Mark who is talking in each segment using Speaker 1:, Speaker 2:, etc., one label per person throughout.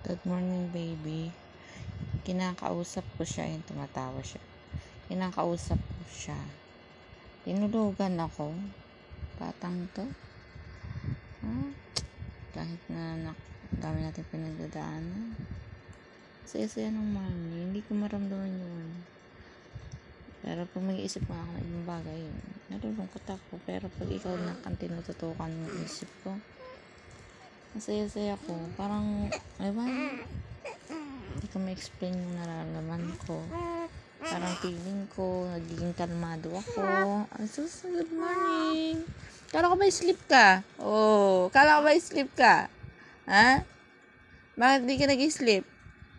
Speaker 1: Good morning, baby. Kinakausap ko siya, yung tumatawa siya. Kinakausap ko siya. Tinulugan ako. Batang to. Kahit na dami natin pinagdadaanan. Saya-saya ng morning. Hindi ko maramdaman yun. Pero pag mag-iisip nga ako ng ibang bagay, nalulungkot ako. Pero pag ikaw na kang tinututukan ng isip ko, masaya-saya ko. Parang, hindi ko ma-explain yung nararamdaman ko. Parang feeling ko, nagiging kalmado ako. Good morning. Kala ko ba sleep ka? Kala ko ba sleep ka? Ha? Bakit di ka nag-sleep?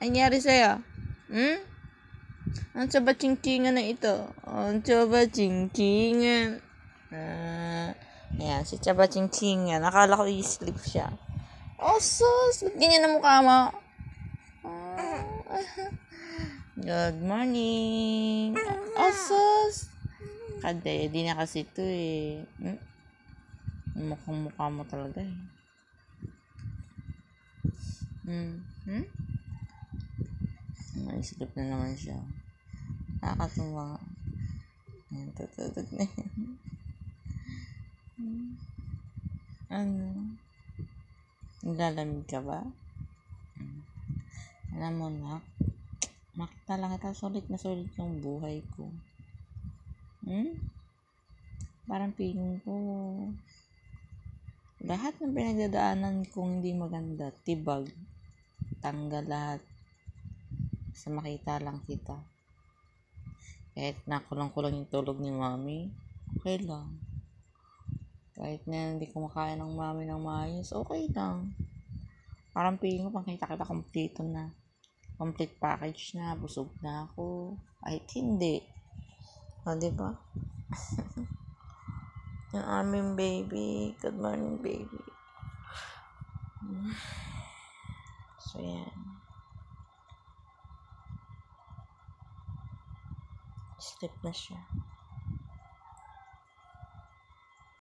Speaker 1: Ano nangyari sa'yo? Ang tsaba ching-chingan na ito. Ang tsaba ching-chingan. Ayan, si tsaba ching-chingan. Nakala ko i-sleep siya. Sus! Ba't ganyan na mukha mo? Good morning. Sus! Kade, di na kasi ito eh. Mukhang mukha mo talaga eh. Naisip na naman siya. Nakakatuwa. Tututog na yan. Ano? Nilalamig ka ba? Alam mo na, makita lang kita, sulit na sulit yung buhay ko. Parang feeling ko, lahat ng pinagdadaanan kong hindi maganda, tibag, tanggal lahat. Sa makita lang kita. Kahit nakulang-kulang yung tulog ni mami, okay lang. Kahit na hindi kumakain ng mami ng maayos, okay lang. Parang feeling ko, pang kita-kita kompleto na. Complete package na, busog na ako. Kahit hindi. Diba? Yung aming baby. Good morning, baby. So, yan. Sleep na siya.